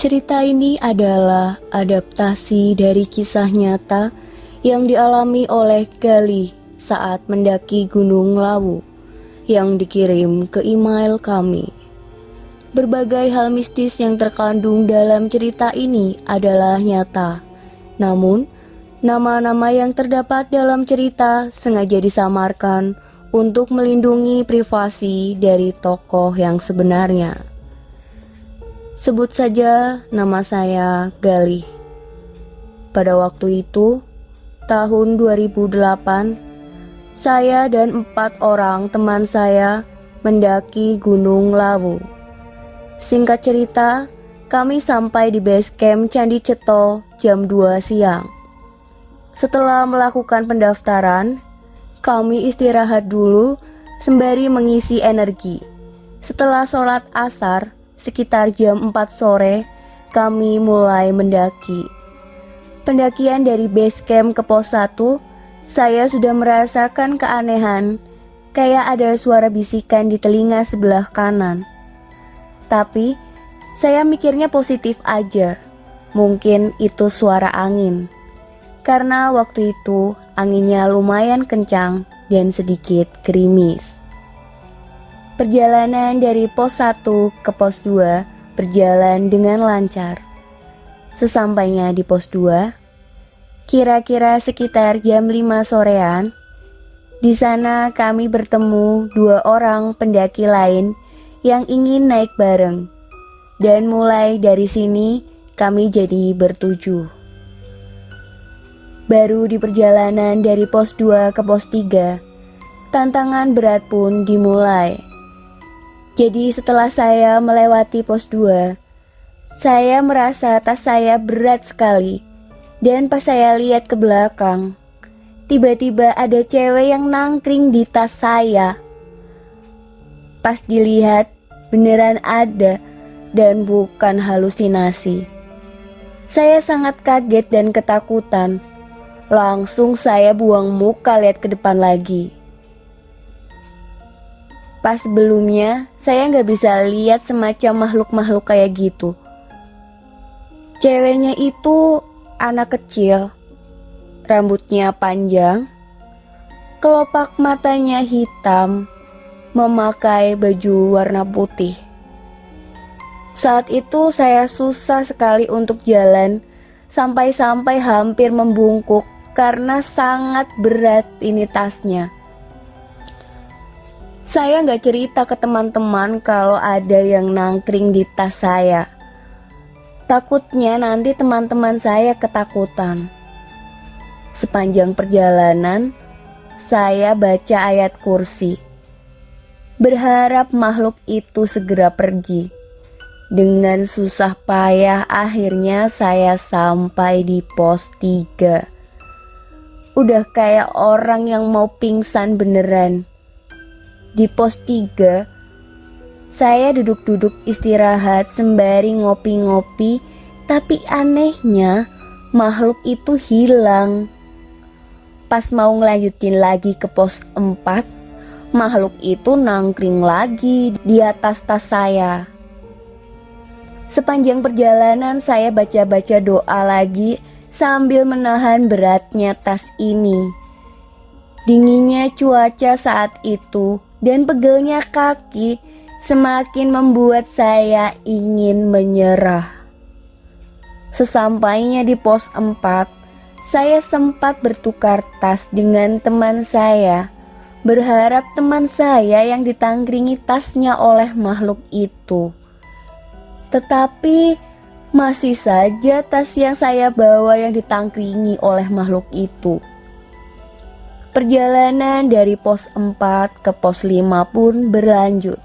Cerita ini adalah adaptasi dari kisah nyata yang dialami oleh Galih saat mendaki Gunung Lawu yang dikirim ke email kami. Berbagai hal mistis yang terkandung dalam cerita ini adalah nyata. Namun, nama-nama yang terdapat dalam cerita sengaja disamarkan untuk melindungi privasi dari tokoh yang sebenarnya. Sebut saja nama saya Galih. Pada waktu itu, tahun 2008, saya dan 4 orang teman saya mendaki Gunung Lawu. Singkat cerita, kami sampai di base camp Candi Ceto jam 2 siang. Setelah melakukan pendaftaran, kami istirahat dulu sembari mengisi energi. Setelah sholat asar, sekitar jam 4 sore, kami mulai mendaki. Pendakian dari base camp ke pos 1, saya sudah merasakan keanehan, kayak ada suara bisikan di telinga sebelah kanan. Tapi, saya mikirnya positif aja, mungkin itu suara angin. Karena waktu itu anginnya lumayan kencang dan sedikit gerimis. Perjalanan dari pos 1 ke pos 2 berjalan dengan lancar. Sesampainya di pos 2, kira-kira sekitar jam 5 sorean, di sana kami bertemu 2 orang pendaki lain yang ingin naik bareng. Dan mulai dari sini kami jadi bertujuh. Baru di perjalanan dari pos 2 ke pos 3, tantangan berat pun dimulai. Jadi setelah saya melewati pos 2, saya merasa tas saya berat sekali. Dan pas saya lihat ke belakang, tiba-tiba ada cewek yang nangkring di tas saya. Pas dilihat, beneran ada dan bukan halusinasi. Saya sangat kaget dan ketakutan. Langsung saya buang muka lihat ke depan lagi. Pas sebelumnya, saya nggak bisa lihat semacam makhluk-makhluk kayak gitu. Ceweknya itu anak kecil, rambutnya panjang, kelopak matanya hitam, memakai baju warna putih. Saat itu saya susah sekali untuk jalan, sampai-sampai hampir membungkuk karena sangat berat ini tasnya. Saya nggak cerita ke teman-teman kalau ada yang nangkring di tas saya. Takutnya nanti teman-teman saya ketakutan. Sepanjang perjalanan, saya baca ayat kursi. Berharap makhluk itu segera pergi. Dengan susah payah akhirnya saya sampai di pos 3. Udah kayak orang yang mau pingsan beneran. Di pos 3, saya duduk-duduk istirahat sembari ngopi-ngopi, tapi anehnya makhluk itu hilang. Pas mau ngelanjutin lagi ke pos 4, makhluk itu nangkring lagi di atas tas saya. Sepanjang perjalanan saya baca-baca doa lagi sambil menahan beratnya tas ini. Dinginnya cuaca saat itu dan pegelnya kaki semakin membuat saya ingin menyerah. Sesampainya di pos 4, saya sempat bertukar tas dengan teman saya, berharap teman saya yang ditangkringi tasnya oleh makhluk itu. Tetapi masih saja tas yang saya bawa yang ditangkringi oleh makhluk itu. Perjalanan dari pos 4 ke pos 5 pun berlanjut.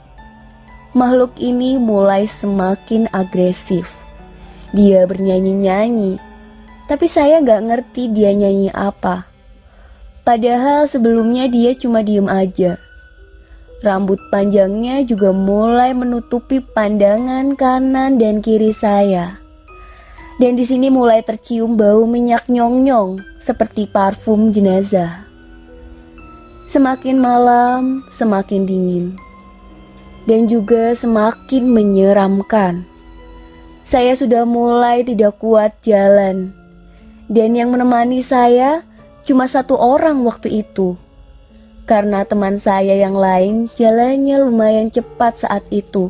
Makhluk ini mulai semakin agresif. Dia bernyanyi-nyanyi, tapi saya gak ngerti dia nyanyi apa. Padahal sebelumnya dia cuma diem aja. Rambut panjangnya juga mulai menutupi pandangan kanan dan kiri saya. Dan di sini mulai tercium bau minyak nyong-nyong seperti parfum jenazah. Semakin malam, semakin dingin, dan juga semakin menyeramkan. Saya sudah mulai tidak kuat jalan. Dan yang menemani saya cuma satu orang waktu itu. Karena teman saya yang lain jalannya lumayan cepat saat itu.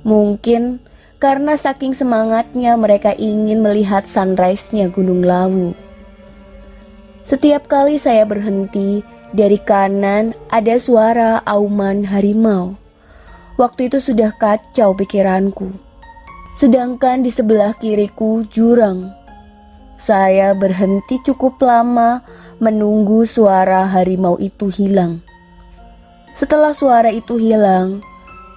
Mungkin karena saking semangatnya mereka ingin melihat sunrise-nya Gunung Lawu. Setiap kali saya berhenti, dari kanan ada suara auman harimau. Waktu itu sudah kacau pikiranku. Sedangkan di sebelah kiriku jurang. Saya berhenti cukup lama menunggu suara harimau itu hilang. Setelah suara itu hilang,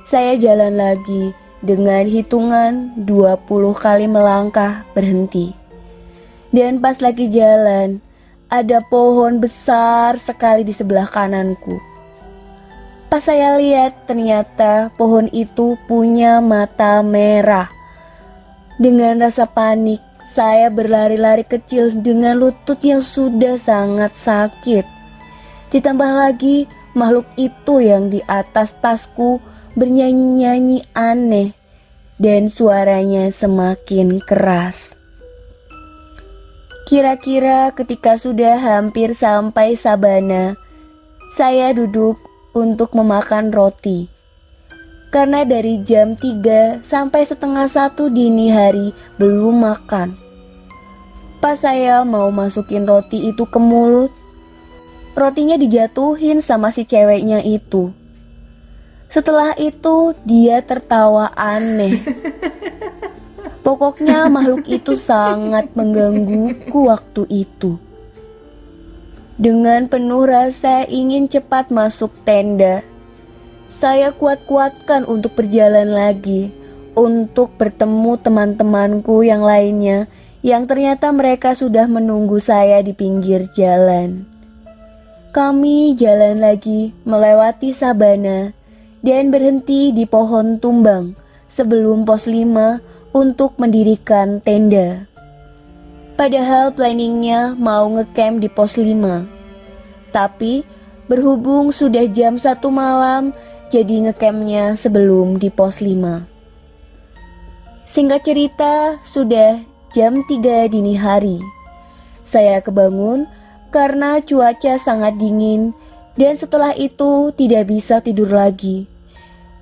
saya jalan lagi dengan hitungan 20 kali melangkah berhenti. Dan pas lagi jalan, ada pohon besar sekali di sebelah kananku. Pas saya lihat, ternyata pohon itu punya mata merah. Dengan rasa panik, saya berlari-lari kecil dengan lutut yang sudah sangat sakit. Ditambah lagi, makhluk itu yang di atas tasku bernyanyi-nyanyi aneh dan suaranya semakin keras. Kira-kira ketika sudah hampir sampai sabana, saya duduk untuk memakan roti. Karena dari jam 3 sampai setengah 1 dini hari belum makan. Pas saya mau masukin roti itu ke mulut, rotinya dijatuhin sama si ceweknya itu. Setelah itu dia tertawa aneh. Pokoknya makhluk itu sangat menggangguku waktu itu. Dengan penuh rasa ingin cepat masuk tenda, saya kuat-kuatkan untuk berjalan lagi, untuk bertemu teman-temanku yang lainnya, yang ternyata mereka sudah menunggu saya di pinggir jalan. Kami jalan lagi melewati sabana dan berhenti di pohon tumbang sebelum pos 5 untuk mendirikan tenda. Padahal planningnya mau ngecamp di pos 5. Tapi berhubung sudah jam 1 malam, jadi ngecampnya sebelum di pos 5. Singkat cerita, sudah jam 3 dini hari. Saya kebangun karena cuaca sangat dingin dan setelah itu tidak bisa tidur lagi.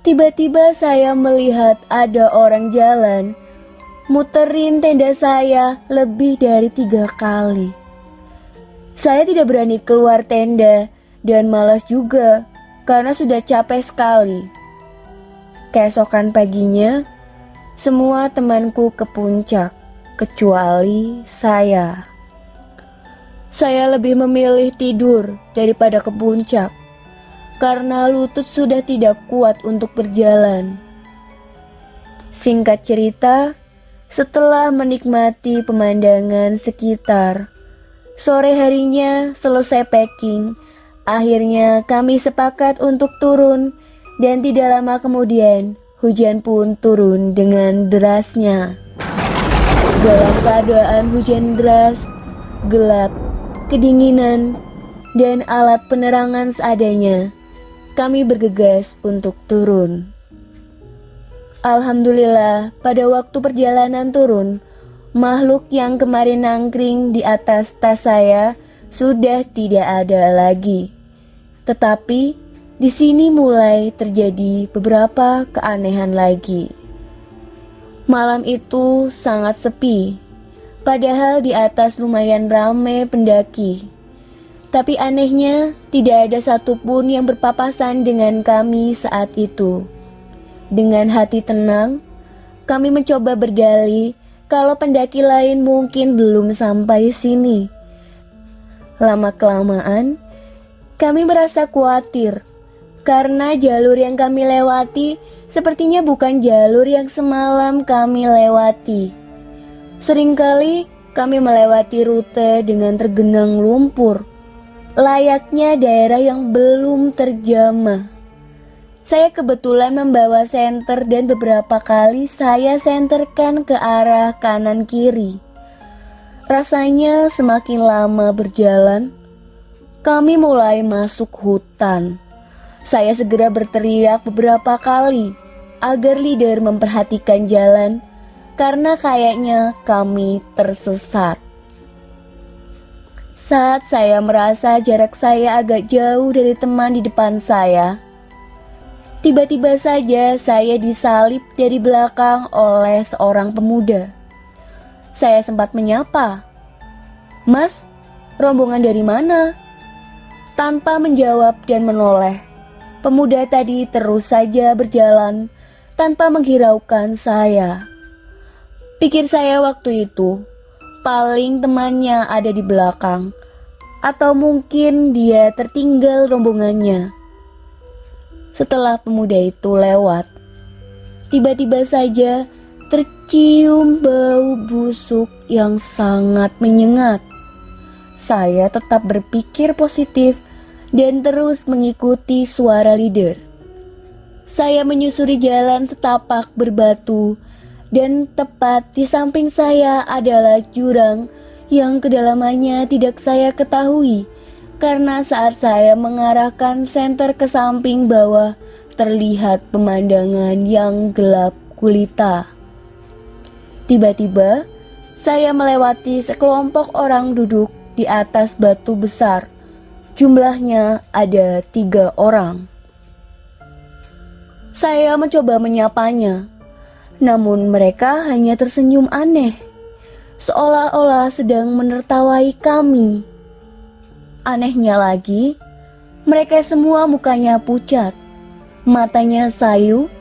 Tiba-tiba saya melihat ada orang jalan muterin tenda saya lebih dari 3 kali. Saya tidak berani keluar tenda dan malas juga karena sudah capek sekali. Keesokan paginya, semua temanku ke puncak, kecuali saya. Saya lebih memilih tidur daripada ke puncak karena lutut sudah tidak kuat untuk berjalan. Singkat cerita, setelah menikmati pemandangan sekitar, sore harinya selesai packing, akhirnya kami sepakat untuk turun dan tidak lama kemudian hujan pun turun dengan derasnya. Dalam keadaan hujan deras, gelap, kedinginan, dan alat penerangan seadanya, kami bergegas untuk turun. Alhamdulillah, pada waktu perjalanan turun, makhluk yang kemarin nangkring di atas tas saya sudah tidak ada lagi. Tetapi di sini mulai terjadi beberapa keanehan lagi. Malam itu sangat sepi, padahal di atas lumayan ramai pendaki. Tapi anehnya tidak ada satupun yang berpapasan dengan kami saat itu. Dengan hati tenang, kami mencoba berdalih kalau pendaki lain mungkin belum sampai sini. Lama-kelamaan, kami merasa khawatir karena jalur yang kami lewati sepertinya bukan jalur yang semalam kami lewati. Seringkali kami melewati rute dengan tergenang lumpur, layaknya daerah yang belum terjamah. Saya kebetulan membawa senter dan beberapa kali saya senterkan ke arah kanan kiri. Rasanya semakin lama berjalan, kami mulai masuk hutan. Saya segera berteriak beberapa kali agar leader memperhatikan jalan karena kayaknya kami tersesat. Saat saya merasa jarak saya agak jauh dari teman di depan saya, tiba-tiba saja saya disalib dari belakang oleh seorang pemuda. Saya sempat menyapa, "Mas, rombongan dari mana?" Tanpa menjawab dan menoleh, pemuda tadi terus saja berjalan tanpa menghiraukan saya. Pikir saya waktu itu, paling temannya ada di belakang, atau mungkin dia tertinggal rombongannya. Setelah pemuda itu lewat, tiba-tiba saja tercium bau busuk yang sangat menyengat. Saya tetap berpikir positif dan terus mengikuti suara leader. Saya menyusuri jalan setapak berbatu dan tepat di samping saya adalah jurang yang kedalamannya tidak saya ketahui karena saat saya mengarahkan senter ke samping bawah terlihat pemandangan yang gelap gulita. Tiba-tiba saya melewati sekelompok orang duduk di atas batu besar. Jumlahnya ada 3 orang. Saya mencoba menyapanya, namun mereka hanya tersenyum aneh, seolah-olah sedang menertawai kami. Anehnya lagi, mereka semua mukanya pucat, matanya sayu,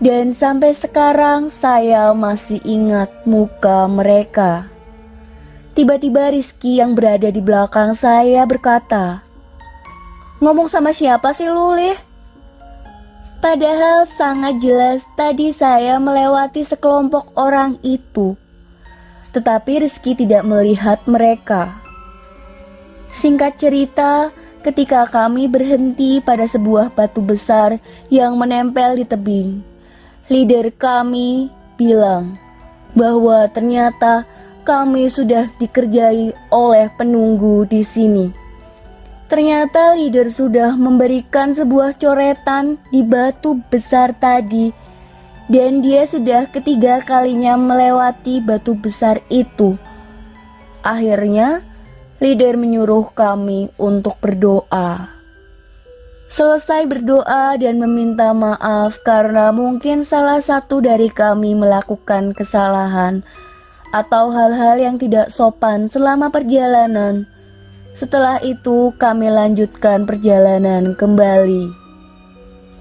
dan sampai sekarang saya masih ingat muka mereka. Tiba-tiba Rizky yang berada di belakang saya berkata, "Ngomong sama siapa sih lu, Lih?" Padahal sangat jelas tadi saya melewati sekelompok orang itu. Tetapi Rizky tidak melihat mereka. Singkat cerita, ketika kami berhenti pada sebuah batu besar yang menempel di tebing, leader kami bilang bahwa ternyata kami sudah dikerjai oleh penunggu di sini. Ternyata leader sudah memberikan sebuah coretan di batu besar tadi, dan dia sudah ketiga kalinya melewati batu besar itu. Akhirnya, leader menyuruh kami untuk berdoa. Selesai berdoa dan meminta maaf karena mungkin salah satu dari kami melakukan kesalahan atau hal-hal yang tidak sopan selama perjalanan. Setelah itu kami lanjutkan perjalanan kembali.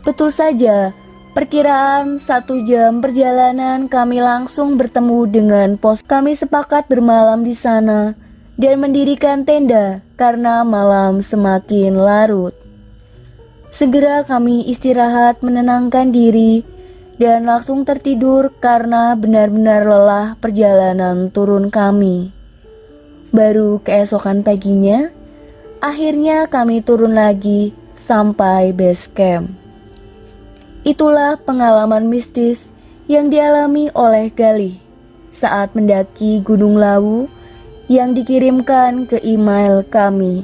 Betul saja, perkiraan 1 jam perjalanan kami langsung bertemu dengan pos. Kami sepakat bermalam di sana dan mendirikan tenda karena malam semakin larut. Segera kami istirahat menenangkan diri dan langsung tertidur karena benar-benar lelah perjalanan turun kami. Baru keesokan paginya, akhirnya kami turun lagi sampai base camp. Itulah pengalaman mistis yang dialami oleh Galih saat mendaki Gunung Lawu yang dikirimkan ke email kami.